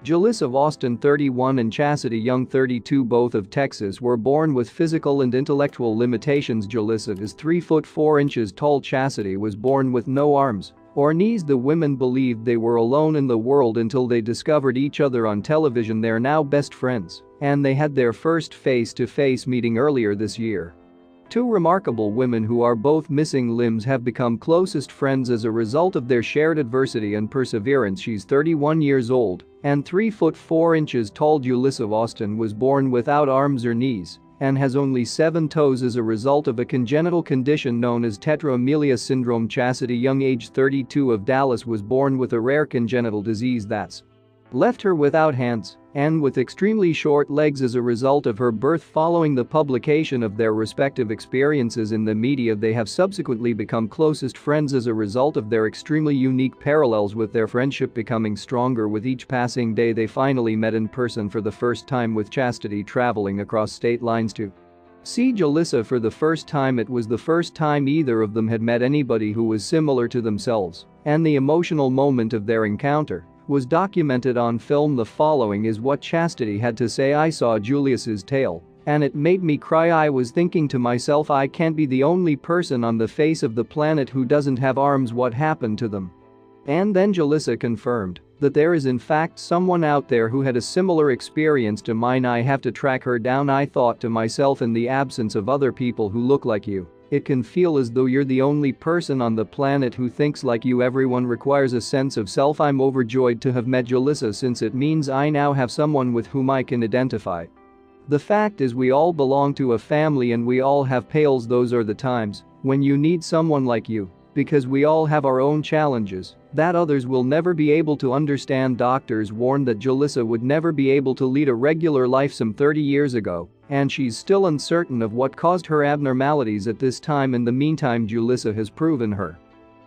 Julissa Austin 31 and Chastity Young 32, both of Texas, were born with physical and intellectual limitations. Julissa is 3 foot 4 inches tall. Chastity was born with no arms or knees. The women believed they were alone in the world until they discovered each other on television. They're now best friends, and they had their first face-to-face meeting earlier this year. Two remarkable women who are both missing limbs have become closest friends as a result of their shared adversity and perseverance. She's 31 years old and 3 foot 4 inches tall. Julissa Austin was born without arms or knees and has only 7 toes as a result of a congenital condition known as tetraamelia syndrome. Chastity Young, age 32, of Dallas, was born with a rare congenital disease that's left her without hands and with extremely short legs as a result of her birth. Following the publication of their respective experiences in the media, they have subsequently become closest friends as a result of their extremely unique parallels, with their friendship becoming stronger with each passing day. They finally met in person for the first time, with Chastity traveling across state lines to see Julissa for the first time. It was the first time either of them had met anybody who was similar to themselves, and the emotional moment of their encounter was documented on film. The following is what Chastity had to say. "I saw Julius's tail and it made me cry. I was thinking to myself, I can't be the only person on the face of the planet who doesn't have arms. What happened to them?" And then Julissa confirmed that there is in fact someone out there who had a similar experience to mine. "I have to track her down. I thought to myself, in the absence of other people who look like you, it can feel as though you're the only person on the planet who thinks like you. Everyone requires a sense of self. I'm overjoyed to have met Julissa, since it means I now have someone with whom I can identify. The fact is, we all belong to a family and we all have pails. Those are the times when you need someone like you, because we all have our own challenges that others will never be able to understand." Doctors warned that Julissa would never be able to lead a regular life some 30 years ago, and she's still uncertain of what caused her abnormalities at this time. In the meantime, Julissa has proven her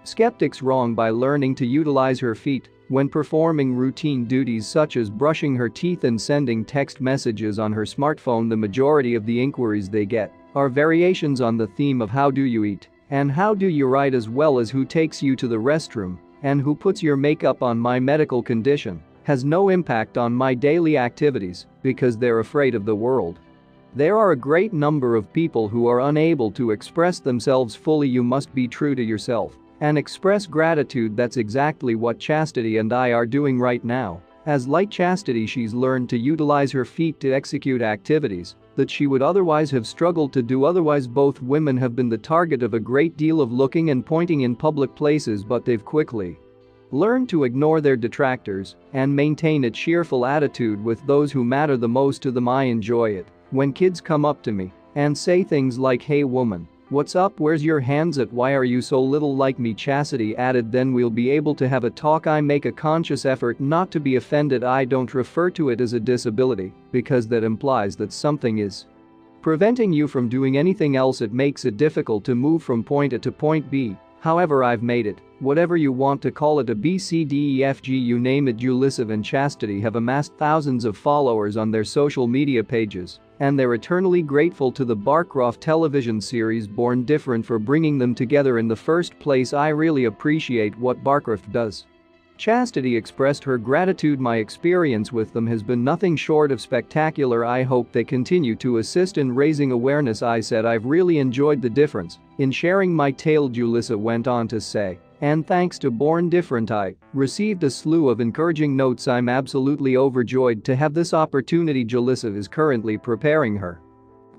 skeptics wrong by learning to utilize her feet when performing routine duties such as brushing her teeth and sending text messages on her smartphone. The majority of the inquiries they get are variations on the theme of "how do you eat?" and "how do you write?" as well as "who takes you to the restroom?" and "who puts your makeup on?" My medical condition has no impact on my daily activities because they're afraid of the world. There are a great number of people who are unable to express themselves fully. You must be true to yourself and express gratitude. That's exactly what Chastity and I are doing right now. As like Chastity, she's learned to utilize her feet to execute activities that she would otherwise have struggled to do. Otherwise, both women have been the target of a great deal of looking and pointing in public places, but they've quickly learned to ignore their detractors and maintain a cheerful attitude with those who matter the most to them. I enjoy it when kids come up to me and say things like, "Hey woman, what's up? Where's your hands at? Why are you so little like me?" Chastity added, "Then we'll be able to have a talk." I make a conscious effort not to be offended. I don't refer to it as a disability because that implies that something is preventing you from doing anything else. It makes it difficult to move from point A to point B. However, I've made it whatever you want to call it, a B, C, D, E, F, G, you name it. Julissa and Chastity have amassed thousands of followers on their social media pages, and they're eternally grateful to the Barcroft television series Born Different for bringing them together in the first place. "I really appreciate what Barcroft does." Chastity expressed her gratitude. "My experience with them has been nothing short of spectacular. I hope they continue to assist in raising awareness." I said, "I've really enjoyed the difference in sharing my tale," Julissa went on to say. "And thanks to Born Different, I received a slew of encouraging notes. I'm absolutely overjoyed to have this opportunity." Julissa is currently preparing her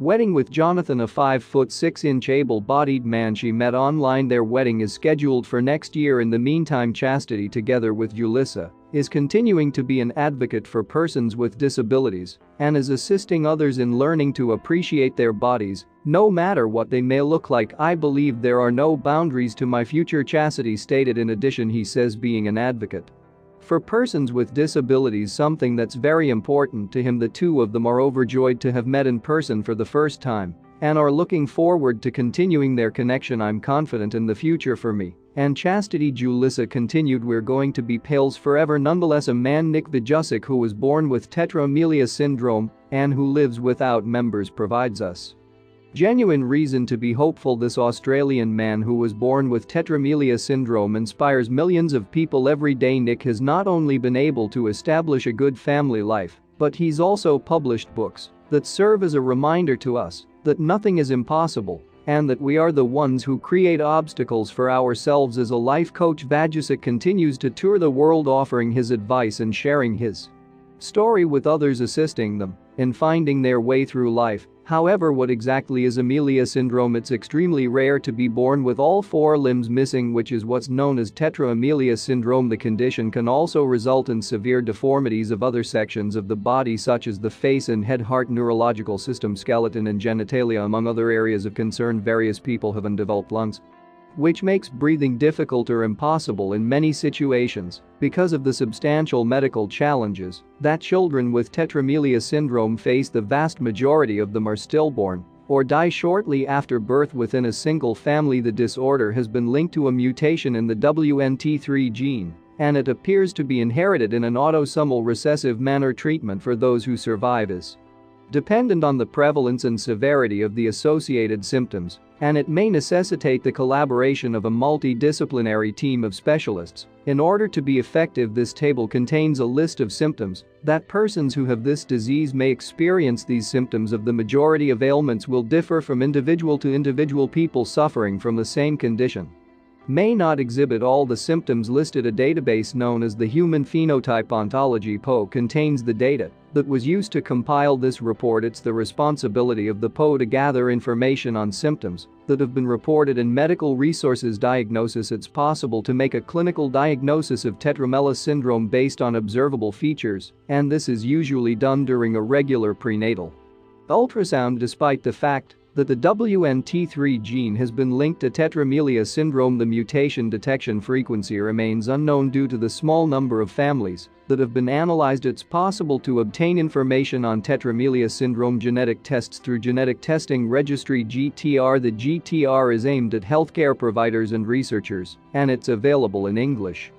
wedding with Jonathan, a 5 foot 6 inch able-bodied man she met online. Their wedding is scheduled for next year. In the meantime, Chastity, together with Julissa, is continuing to be an advocate for persons with disabilities and is assisting others in learning to appreciate their bodies, no matter what they may look like. "I believe there are no boundaries to my future," Chastity stated. In addition, he says being an advocate for persons with disabilities something that's very important to him. The two of them are overjoyed to have met in person for the first time and are looking forward to continuing their connection. "I'm confident in the future for me and Chastity." Julissa continued, "We're going to be pals forever." Nonetheless, a man, Nick Vujicic, who was born with tetraamelia syndrome and who lives without members, provides us Genuine reason to be hopeful. This Australian man who was born with tetramelia syndrome inspires millions of people every day. Nick has not only been able to establish a good family life, but he's also published books that serve as a reminder to us that nothing is impossible and that we are the ones who create obstacles for ourselves. As a life coach, Vajicic continues to tour the world offering his advice and sharing his story with others, assisting them in finding their way through life. However, what exactly is Amelia syndrome? It's extremely rare to be born with all four limbs missing, which is what's known as tetra-amelia syndrome. The condition can also result in severe deformities of other sections of the body such as the face and head, heart, neurological system, skeleton and genitalia, among other areas of concern. Various people have undeveloped lungs, which makes breathing difficult or impossible in many situations. Because of the substantial medical challenges that children with tetramelia syndrome face, the vast majority of them are stillborn or die shortly after birth within a single family. The disorder has been linked to a mutation in the WNT3 gene, and it appears to be inherited in an autosomal recessive manner. Treatment for those who survive is dependent on the prevalence and severity of the associated symptoms, and it may necessitate the collaboration of a multidisciplinary team of specialists. In order to be effective, this table contains a list of symptoms that persons who have this disease may experience. These symptoms of the majority of ailments will differ from individual to individual. People suffering from the same condition may not exhibit all the symptoms listed. A database known as the Human Phenotype Ontology (PO) contains the data that was used to compile this report. It's the responsibility of the PO to gather information on symptoms that have been reported in medical resources. Diagnosis: it's possible to make a clinical diagnosis of tetramelia syndrome based on observable features, and this is usually done during a regular prenatal ultrasound. Despite the fact that the WNT3 gene has been linked to tetramelia syndrome, the mutation detection frequency remains unknown due to the small number of families that have been analyzed. It's possible to obtain information on tetramelia syndrome genetic tests through Genetic Testing Registry (GTR). The GTR is aimed at healthcare providers and researchers, and it's available in English.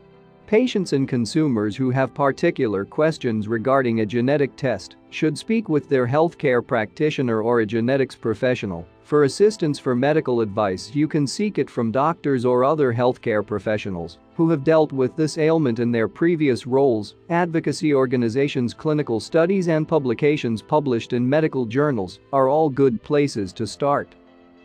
Patients and consumers who have particular questions regarding a genetic test should speak with their healthcare practitioner or a genetics professional. For assistance for medical advice, you can seek it from doctors or other healthcare professionals who have dealt with this ailment in their previous roles. Advocacy organizations, clinical studies and publications published in medical journals are all good places to start.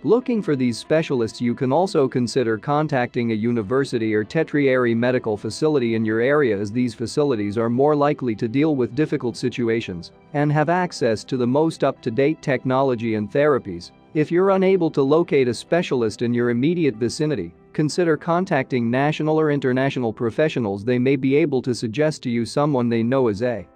Looking for these specialists, you can also consider contacting a university or tertiary medical facility in your area, as these facilities are more likely to deal with difficult situations and have access to the most up-to-date technology and therapies. If you're unable to locate a specialist in your immediate vicinity, consider contacting national or international professionals. They may be able to suggest to you someone they know as a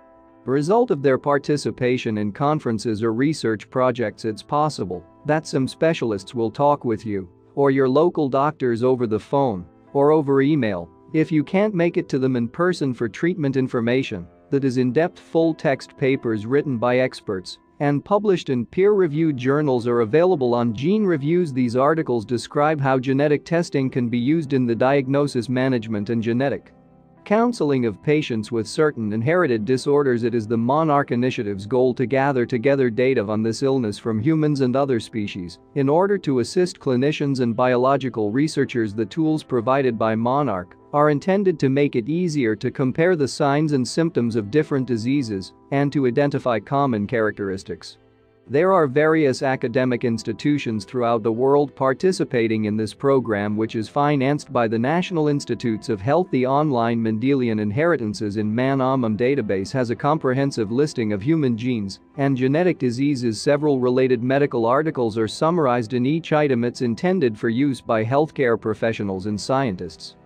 result of their participation in conferences or research projects. It's possible that some specialists will talk with you or your local doctors over the phone or over email. If you can't make it to them in person for treatment, information that is in-depth full-text papers written by experts and published in peer-reviewed journals are available on Gene Reviews. These articles describe how genetic testing can be used in the diagnosis, management and genetic counseling of patients with certain inherited disorders. It is the Monarch Initiative's goal to gather together data on this illness from humans and other species in order to assist clinicians and biological researchers. The tools provided by Monarch are intended to make it easier to compare the signs and symptoms of different diseases and to identify common characteristics. There are various academic institutions throughout the world participating in this program, which is financed by the National Institutes of Health. The online Mendelian Inheritances in Man-Omum database has a comprehensive listing of human genes and genetic diseases. Several related medical articles are summarized in each item. It's intended for use by healthcare professionals and scientists.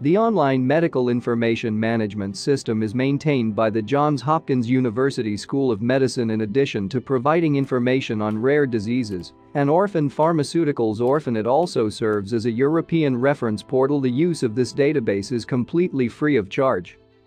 The online medical information management system is maintained by the Johns Hopkins University School of Medicine. In addition to providing information on rare diseases and orphan pharmaceuticals, Orphanet also serves as a European reference portal. The use of this database is completely free of charge.